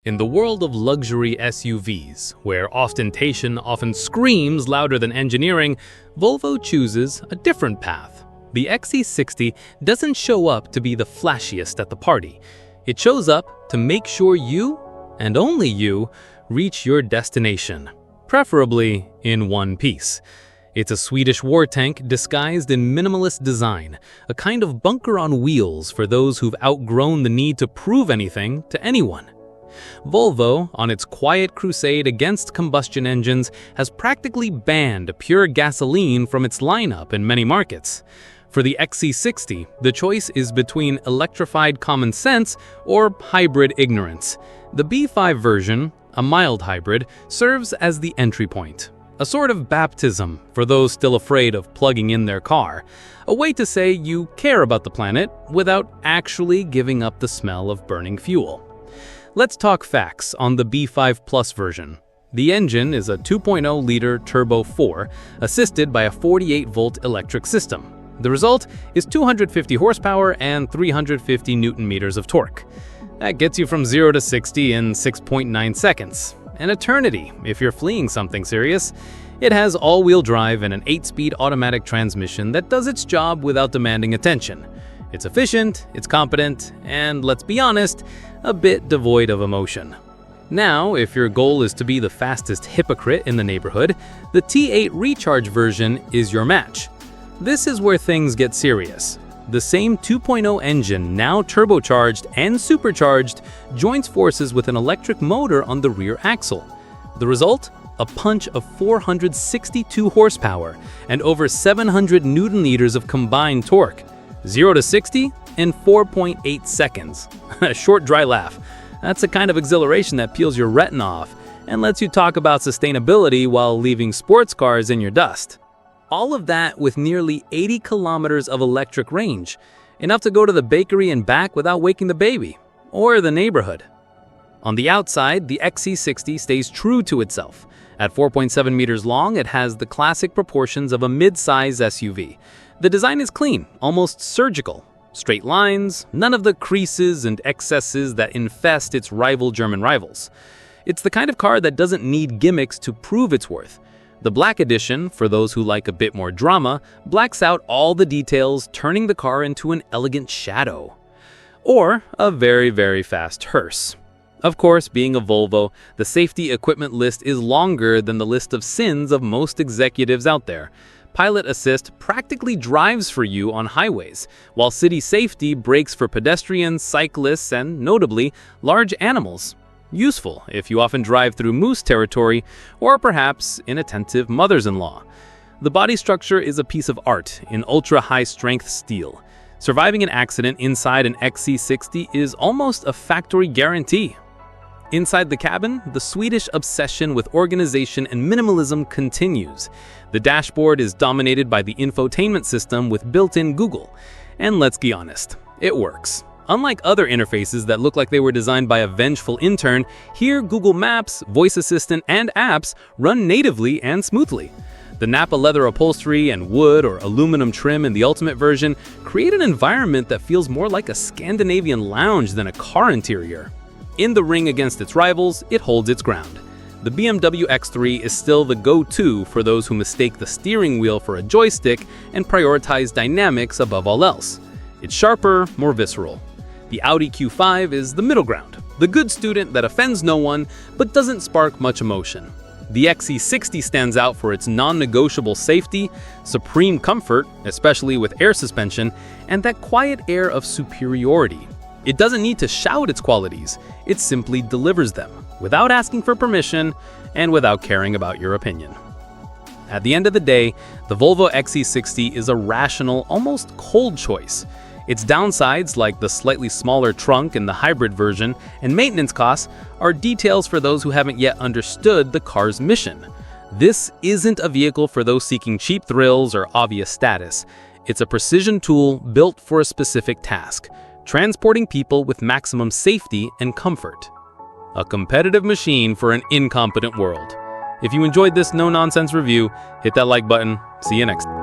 In the world of luxury SUVs, where ostentation often screams louder than engineering, Volvo chooses a different path. The XC60 doesn't show up to be the flashiest at the party. It shows up to make sure you, and only you, reach your destination, preferably in one piece. It's a Swedish war tank disguised in minimalist design, a kind of bunker on wheels for those who've outgrown the need to prove anything to anyone. Volvo, on its quiet crusade against combustion engines, has practically banned pure gasoline from its lineup in many markets. For the XC60, the choice is between electrified common sense or hybrid ignorance. The B5 version, a mild hybrid, serves as the entry point. A sort of baptism for those still afraid of plugging in their car. A way to say you care about the planet without actually giving up the smell of burning fuel. Let's talk facts on the B5 Plus version. The engine is a 2.0-liter Turbo 4, assisted by a 48-volt electric system. The result is 250 horsepower and 350 newton-meters of torque. That gets you from 0 to 60 in 6.9 seconds. An eternity if you're fleeing something serious. It has all-wheel drive and an 8-speed automatic transmission that does its job without demanding attention. It's efficient, it's competent, and let's be honest, a bit devoid of emotion. Now, if your goal is to be the fastest hypocrite in the neighborhood, the T8 Recharge version is your match. This is where things get serious. The same 2.0 engine, now turbocharged and supercharged, joins forces with an electric motor on the rear axle. The result? A punch of 462 horsepower and over 700 newton-meters of combined torque. 0 to 60 in 4.8 seconds. A short, dry laugh. That's the kind of exhilaration that peels your retina off and lets you talk about sustainability while leaving sports cars in your dust. All of that with nearly 80 kilometers of electric range, enough to go to the bakery and back without waking the baby, or the neighborhood. On the outside, the XC60 stays true to itself. At 4.7 meters long, it has the classic proportions of a mid-size SUV. The design is clean, almost surgical. Straight lines, none of the creases and excesses that infest its German rivals. It's the kind of car that doesn't need gimmicks to prove its worth. The Black Edition, for those who like a bit more drama, blacks out all the details, turning the car into an elegant shadow. Or a very, very fast hearse. Of course, being a Volvo, the safety equipment list is longer than the list of sins of most executives out there. Pilot Assist practically drives for you on highways, while City Safety brakes for pedestrians, cyclists, and, notably, large animals. Useful if you often drive through moose territory or perhaps inattentive mothers-in-law. The body structure is a piece of art in ultra-high-strength steel. Surviving an accident inside an XC60 is almost a factory guarantee. Inside the cabin, the Swedish obsession with organization and minimalism continues. The dashboard is dominated by the infotainment system with built-in Google. And let's be honest, it works. Unlike other interfaces that look like they were designed by a vengeful intern, here Google Maps, Voice Assistant, and apps run natively and smoothly. The Napa leather upholstery and wood or aluminum trim in the Ultimate version create an environment that feels more like a Scandinavian lounge than a car interior. In the ring against its rivals, it holds its ground. The BMW X3 is still the go-to for those who mistake the steering wheel for a joystick and prioritize dynamics above all else. It's sharper, more visceral. The Audi Q5 is the middle ground, the good student that offends no one but doesn't spark much emotion. The XC60 stands out for its non-negotiable safety, supreme comfort, especially with air suspension, and that quiet air of superiority. It doesn't need to shout its qualities, it simply delivers them, without asking for permission and without caring about your opinion. At the end of the day, the Volvo XC60 is a rational, almost cold choice. Its downsides, like the slightly smaller trunk in the hybrid version and maintenance costs, are details for those who haven't yet understood the car's mission. This isn't a vehicle for those seeking cheap thrills or obvious status. It's a precision tool built for a specific task, transporting people with maximum safety and comfort. A competitive machine for an incompetent world. If you enjoyed this no-nonsense review, hit that like button. See you next time.